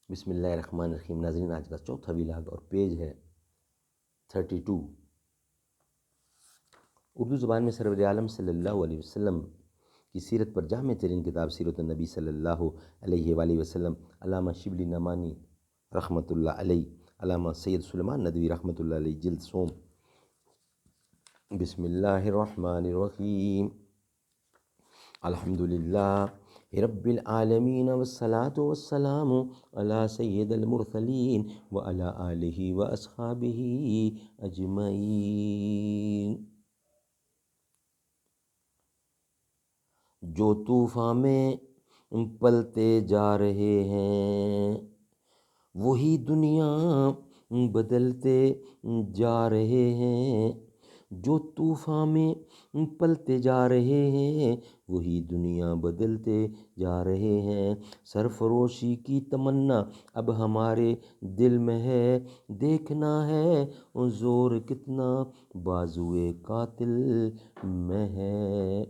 بسم اللہ الرحمن الرحیم۔ ناظرین، آج کا چوتھا ولاگ اور پیج ہے 32۔ اردو زبان میں سرور عالم صلی اللہ علیہ وسلم کی سیرت پر جامع ترین کتاب سیرت النبی صلی اللہ علیہ وآلہ وسلم، علامہ شبلی نعمانی رحمۃ اللہ علیہ، علامہ سید سلیمان ندوی رحمۃ اللہ علیہ، جلد سوم۔ بسم اللہ الرحمن الرحیم۔ الحمدللہ رب العالمین والصلاة والسلام علی سید المرسلین وعلی آلہ واصحابہ اجمعین۔ جو طوفان میں پلتے جا رہے ہیں وہی دنیا بدلتے جا رہے ہیں، جو طوفان میں پلتے جا رہے ہیں وہی دنیا بدلتے جا رہے ہیں۔ سرفروشی کی تمنا اب ہمارے دل میں ہے، دیکھنا ہے زور کتنا بازوئے قاتل میں ہے۔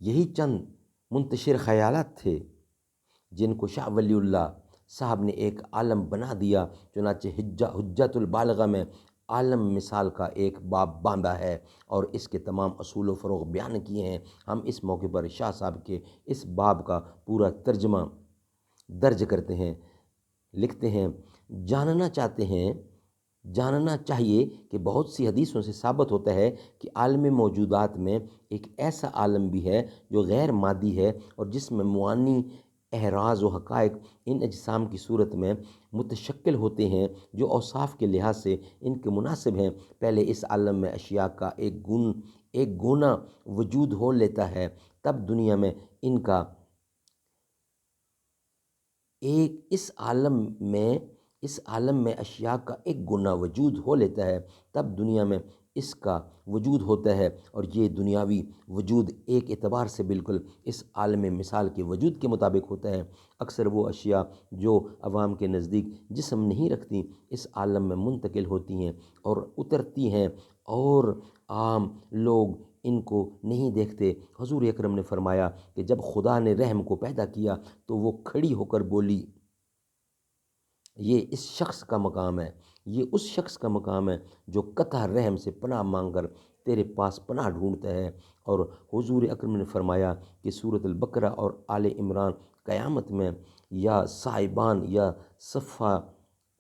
یہی چند منتشر خیالات تھے جن کو شاہ ولی اللہ صاحب نے ایک عالم بنا دیا، چنانچہ حجت البالغہ میں عالم مثال کا ایک باب باندھا ہے اور اس کے تمام اصول و فروغ بیان کیے ہیں۔ ہم اس موقع پر شاہ صاحب کے اس باب کا پورا ترجمہ درج کرتے ہیں، لکھتے ہیں۔ جاننا چاہیے کہ بہت سی حدیثوں سے ثابت ہوتا ہے کہ عالم موجودات میں ایک ایسا عالم بھی ہے جو غیر مادی ہے اور جس میں معانی احراز و حقائق ان اجسام کی صورت میں متشکل ہوتے ہیں جو اوصاف کے لحاظ سے ان کے مناسب ہیں۔ پہلے اس عالم میں اشیاء کا ایک گونا وجود ہو لیتا ہے، تب دنیا میں ان کا اس عالم میں اشیاء کا ایک گنا وجود ہو لیتا ہے، تب دنیا میں اس کا وجود ہوتا ہے، اور یہ دنیاوی وجود ایک اعتبار سے بالکل اس عالم مثال کے وجود کے مطابق ہوتا ہے۔ اکثر وہ اشیاء جو عوام کے نزدیک جسم نہیں رکھتی اس عالم میں منتقل ہوتی ہیں اور اترتی ہیں، اور عام لوگ ان کو نہیں دیکھتے۔ حضور اکرم نے فرمایا کہ جب خدا نے رحم کو پیدا کیا تو وہ کھڑی ہو کر بولی، یہ اس شخص کا مقام ہے، یہ اس شخص کا مقام ہے جو قطع رحم سے پناہ مانگ کر تیرے پاس پناہ ڈھونڈتا ہے۔ اور حضور اکرم نے فرمایا کہ سورۃ البقرہ اور آل عمران قیامت میں یا صائبان یا صفہ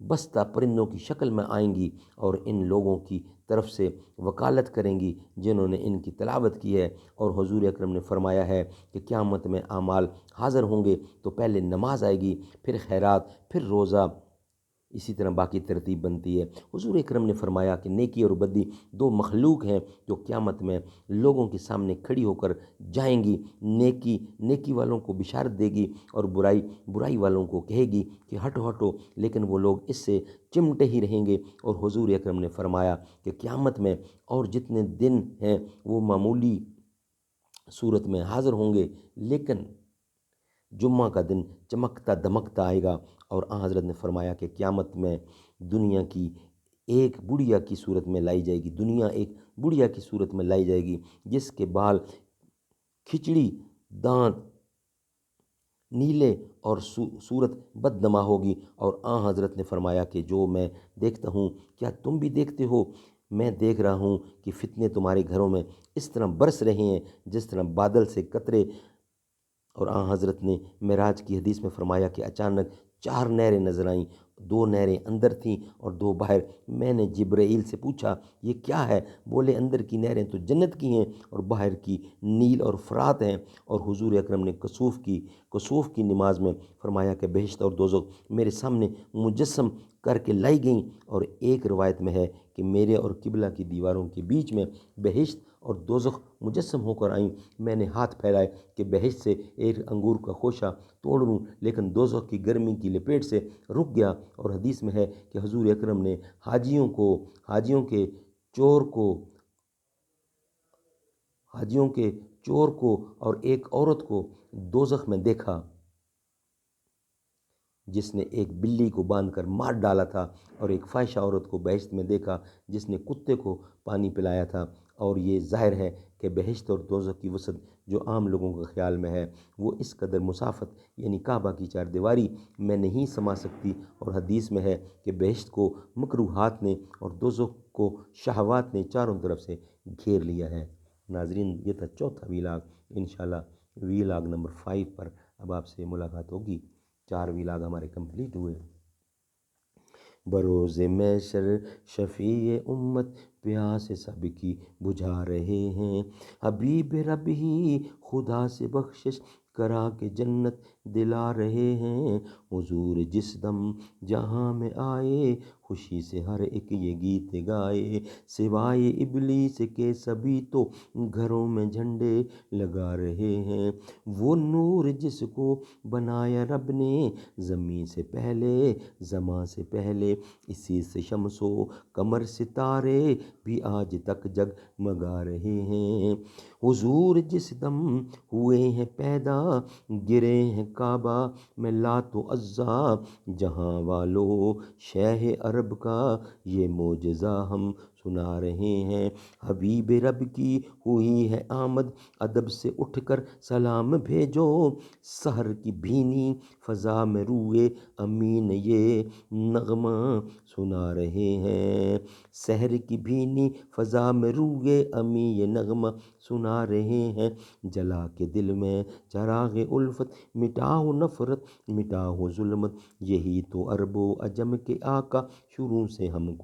بستہ پرندوں کی شکل میں آئیں گی اور ان لوگوں کی طرف سے وکالت کریں گی جنہوں نے ان کی تلاوت کی ہے۔ اور حضور اکرم نے فرمایا ہے کہ قیامت میں اعمال حاضر ہوں گے تو پہلے نماز آئے گی، پھر خیرات، پھر روزہ، اسی طرح باقی ترتیب بنتی ہے۔ حضور اکرم نے فرمایا کہ نیکی اور بدی دو مخلوق ہیں جو قیامت میں لوگوں کے سامنے کھڑی ہو کر جائیں گی۔ نیکی والوں کو بشارت دے گی اور برائی والوں کو کہے گی کہ ہٹو ہٹو، لیکن وہ لوگ اس سے چمٹے ہی رہیں گے۔ اور حضور اکرم نے فرمایا کہ قیامت میں اور جتنے دن ہیں وہ معمولی صورت میں حاضر ہوں گے، لیکن جمعہ کا دن چمکتا دمکتا آئے گا۔ اور آن حضرت نے فرمایا کہ قیامت میں دنیا کی ایک بڑھیا کی صورت میں لائی جائے گی، دنیا ایک بڑھیا کی صورت میں لائی جائے گی جس کے بال کھچڑی، دانت نیلے اور صورت بدنما ہوگی۔ اور آن حضرت نے فرمایا کہ جو میں دیکھتا ہوں کیا تم بھی دیکھتے ہو؟ میں دیکھ رہا ہوں کہ فتنے تمہارے گھروں میں اس طرح برس رہے ہیں جس طرح بادل سے قطرے۔ اور آن حضرت نے معراج کی حدیث میں فرمایا کہ اچانک 4 نہریں نظر آئیں، 2 نہریں اندر تھیں اور 2 باہر۔ میں نے جبرائیل سے پوچھا یہ کیا ہے؟ بولے اندر کی نہریں تو جنت کی ہیں اور باہر کی نیل اور فرات ہیں۔ اور حضور اکرم نے کسوف کی نماز میں فرمایا کہ بہشت اور دوزخ میرے سامنے مجسم کر کے لائی گئیں، اور ایک روایت میں ہے کہ میرے اور قبلہ کی دیواروں کے بیچ میں بہشت اور دوزخ مجسم ہو کر آئیں۔ میں نے ہاتھ پھیلائے کہ بہشت سے ایک انگور کا خوشہ توڑ لوں، لیکن دوزخ کی گرمی کی لپیٹ سے رک گیا۔ اور حدیث میں ہے کہ حضور اکرم نے حاجیوں کے چور کو اور ایک عورت کو دوزخ میں دیکھا جس نے ایک بلی کو باندھ کر مار ڈالا تھا، اور ایک فاحشہ عورت کو بہشت میں دیکھا جس نے کتے کو پانی پلایا تھا۔ اور یہ ظاہر ہے کہ بہشت اور دوزخ کی وسعت جو عام لوگوں کے خیال میں ہے وہ اس قدر مسافت یعنی کعبہ کی چار دیواری میں نہیں سما سکتی، اور حدیث میں ہے کہ بہشت کو مکروہات نے اور دوزخ کو شہوات نے چاروں طرف سے گھیر لیا ہے۔ ناظرین، یہ تھا چوتھا ویلاگ۔ انشاءاللہ ویلاگ نمبر 5 پر اب آپ سے ملاقات ہوگی۔ 4 ویلاگ ہمارے کمپلیٹ ہوئے۔ بروز محشر شفیع امت پیاس سب کی بجھا رہے ہیں، حبیب رب ہی خدا سے بخشش کرا کے جنت دلا رہے ہیں، حضور جس دم جہاں میں آئے خوشی سے ہر ایک یہ گیت گائے، سوائے ابلیس کے سبھی تو گھروں میں جھنڈے لگا رہے ہیں، وہ نور جس کو بنایا رب نے زمین سے پہلے زماں سے پہلے، اسی سے شمس و قمر ستارے بھی آج تک جگمگا رہے ہیں، حضور جس دم ہوئے ہیں پیدا گرے ہیں کعبہ میں لات و عزا، جہاں والو شہ عرب کا یہ معجزہ ہم سنا رہے ہیں، حبیب رب کی ہوئی ہے آمد ادب سے اٹھ کر سلام بھیجو، سحر کی بھینی فضا میں روئے امین یہ نغمہ سنا رہے ہیں، سحر کی بھینی فضا میں روئے امی یہ نغمہ سنا رہے ہیں، جلا کے دل میں چراغ الفت مٹاؤ نفرت مٹاؤ ظلمت، یہی تو عرب و عجم کے آقا شروع سے ہم کو